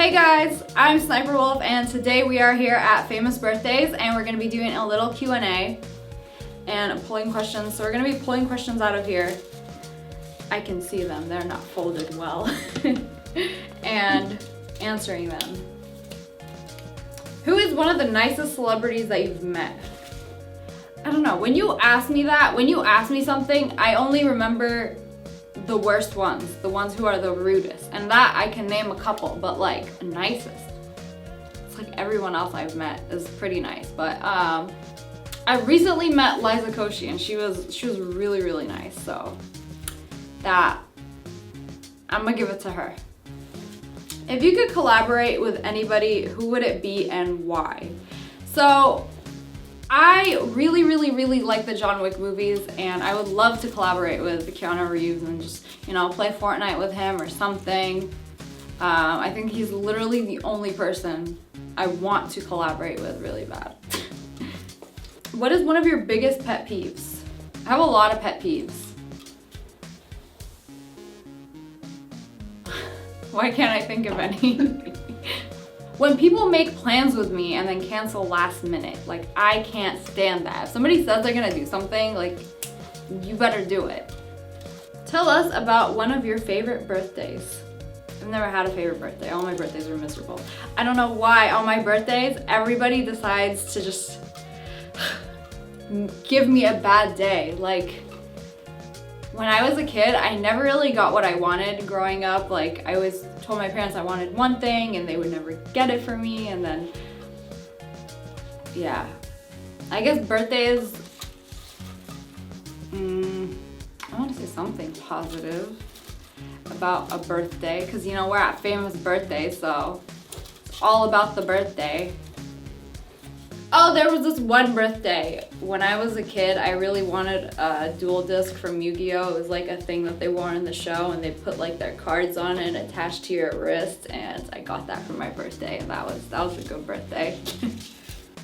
Hey guys, I'm SSSniperWolf and today we are here at Famous Birthdays and we're going to be doing a little Q&A and pulling questions. So we're going to be pulling questions out of here. I can see them, they're not folded well. And answering them. Who is one of the nicest celebrities that you've met? I don't know, when you ask me something, I only remember the worst ones, the ones who are the rudest, and that I can name a couple, but like nicest, it's like everyone else I've met is pretty nice. But I recently met Liza Koshy and she was really nice, so that I'm gonna give it to her. If you could collaborate with anybody, who would it be and why? So I really like the John Wick movies and I would love to collaborate with Keanu Reeves and just, you know, play Fortnite with him or something. I think he's literally the only person I want to collaborate with really bad. What is one of your biggest pet peeves? I have a lot of pet peeves. Why can't I think of any? When people make plans with me and then cancel last minute, like I can't stand that. If somebody says they're gonna do something, like you better do it. Tell us about one of your favorite birthdays. I've never had a favorite birthday. All my birthdays were miserable. I don't know why on my birthdays, everybody decides to just give me a bad day. Like, when I was a kid, I never really got what I wanted growing up. Like, I always told my parents I wanted one thing and they would never get it for me, and then, yeah. I guess birthdays, I want to say something positive about a birthday, because, you know, we're at Famous Birthdays, so it's all about the birthday. Oh, there was this one birthday. When I was a kid, I really wanted a dual disc from Yu-Gi-Oh! It was like a thing that they wore in the show and they put like their cards on it attached to your wrist, and I got that for my birthday and that was a good birthday.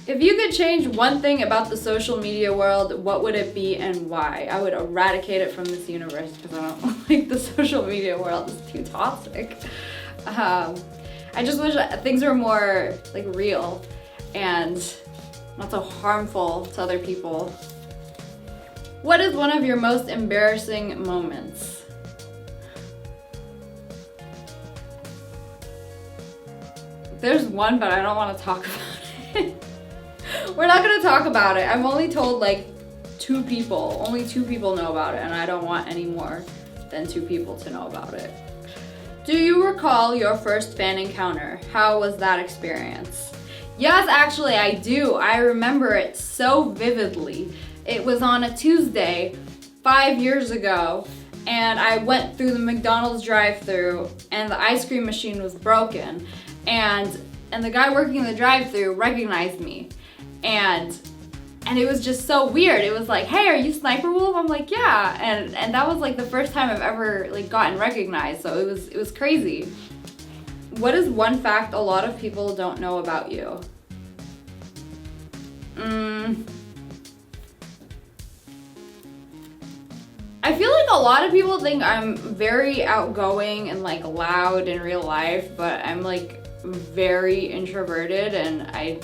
If you could change one thing about the social media world, what would it be and why? I would eradicate it from this universe because I don't like the social media world. It's too toxic. I just wish things were more like real and not so harmful to other people. What is one of your most embarrassing moments? There's one, but I don't want to talk about it. We're not gonna talk about it. I've only told like 2 people. Only 2 people know about it, and I don't want any more than 2 people to know about it. Do you recall your first fan encounter? How was that experience? Yes, actually I do. I remember it so vividly. It was on a Tuesday 5 years ago, and I went through the McDonald's drive-thru and the ice cream machine was broken, and the guy working in the drive-thru recognized me, and it was just so weird. It was like, hey, are you SSSniperWolf? I'm like, yeah, and that was like the first time I've ever like gotten recognized, so it was crazy. What is one fact a lot of people don't know about you? I feel like a lot of people think I'm very outgoing and like loud in real life, but I'm like very introverted and I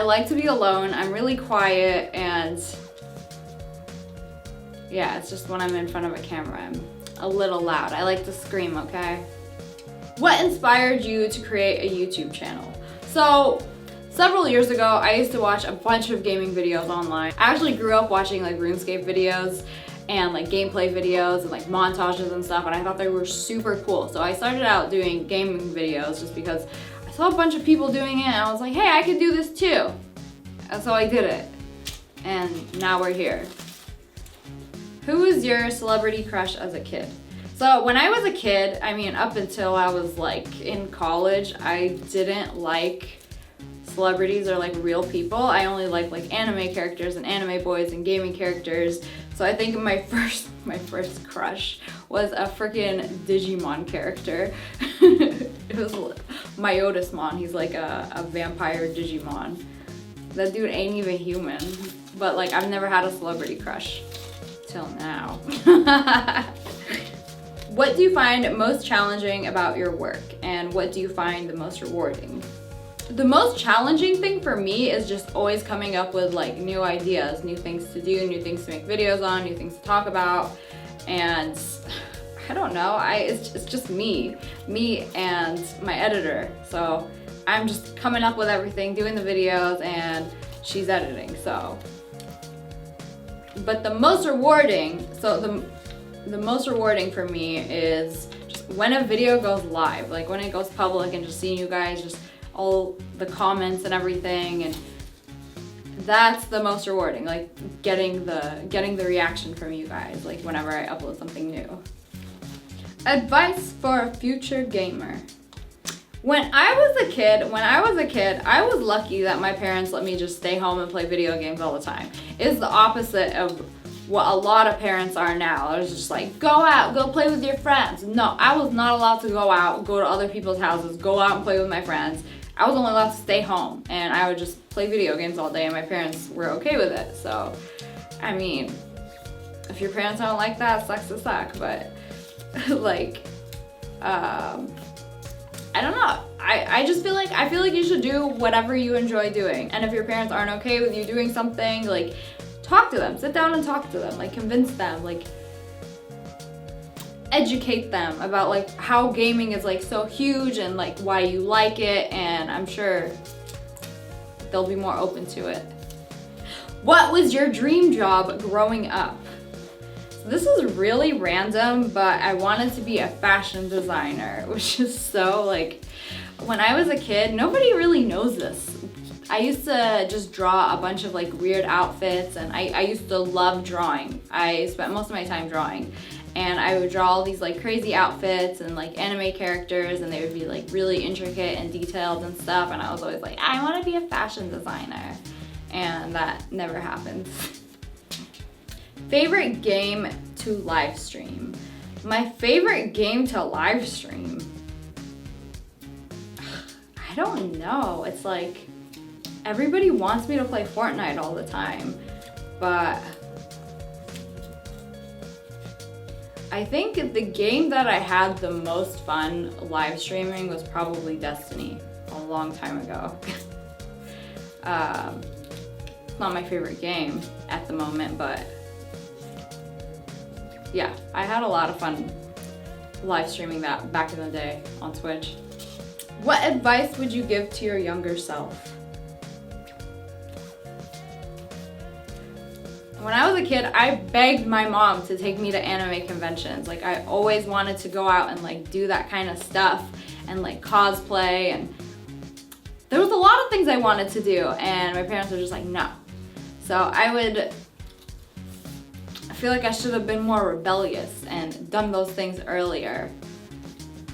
like to be alone. I'm really quiet, and yeah, it's just when I'm in front of a camera, I'm a little loud. I like to scream, okay? What inspired you to create a YouTube channel? So, several years ago, I used to watch a bunch of gaming videos online. I actually grew up watching like RuneScape videos and like gameplay videos and like montages and stuff, and I thought they were super cool. So I started out doing gaming videos just because I saw a bunch of people doing it and I was like, hey, I could do this too. And so I did it. And now we're here. Who was your celebrity crush as a kid? So when I was a kid, I mean, up until I was like in college, I didn't like celebrities or like real people. I only liked like anime characters and anime boys and gaming characters. So I think my first crush was a freaking Digimon character. It was Myotismon. He's like a vampire Digimon. That dude ain't even human. But like, I've never had a celebrity crush till now. What do you find most challenging about your work, and what do you find the most rewarding? The most challenging thing for me is just always coming up with like new ideas, new things to do, new things to make videos on, new things to talk about, and I don't know, it's just me and my editor. So I'm just coming up with everything, doing the videos, and she's editing. So, but the most rewarding, the most rewarding for me is just when a video goes live, like when it goes public, and just seeing you guys, just all the comments and everything, and that's the most rewarding, like getting the reaction from you guys, like whenever I upload something new. Advice for a future gamer. When I was a kid, I was lucky that my parents let me just stay home and play video games all the time. It's the opposite of what a lot of parents are now. It's just like, go out, go play with your friends. No, I was not allowed to go out, go to other people's houses, go out and play with my friends. I was only allowed to stay home, and I would just play video games all day, and my parents were okay with it. So, I mean, if your parents don't like that, sucks to suck, but like, I don't know. I just feel like you should do whatever you enjoy doing. And if your parents aren't okay with you doing something, like, talk to them. Sit down and talk to them. Like, convince them. Like, educate them about like how gaming is like so huge and like why you like it, and I'm sure they'll be more open to it. What was your dream job growing up? So this is really random, but I wanted to be a fashion designer, which is so like, when I was a kid, nobody really knows this. I used to just draw a bunch of like weird outfits, and I used to love drawing. I spent most of my time drawing. And I would draw all these like crazy outfits and like anime characters, and they would be like really intricate and detailed and stuff. And I was always like, I want to be a fashion designer. And that never happened. Favorite game to live stream? My favorite game to live stream? I don't know. It's like, everybody wants me to play Fortnite all the time. But I think the game that I had the most fun live streaming was probably Destiny a long time ago. It's not my favorite game at the moment, but yeah, I had a lot of fun live streaming that back in the day on Twitch. What advice would you give to your younger self? When I was a kid, I begged my mom to take me to anime conventions. Like, I always wanted to go out and like do that kind of stuff and like cosplay, and there was a lot of things I wanted to do, and my parents were just like, no. So I feel like I should have been more rebellious and done those things earlier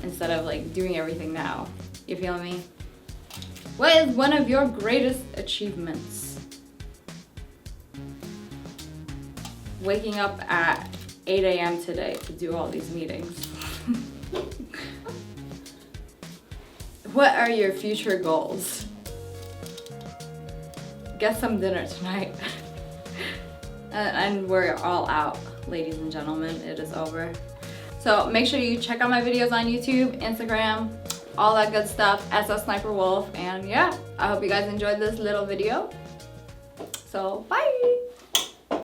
instead of like doing everything now. You feel me? What is one of your greatest achievements? Waking up at 8 a.m. today to do all these meetings. What are your future goals? Get some dinner tonight. And we're all out, ladies and gentlemen. It is over. So make sure you check out my videos on YouTube, Instagram, all that good stuff, SSSniperWolf. And yeah, I hope you guys enjoyed this little video. So bye.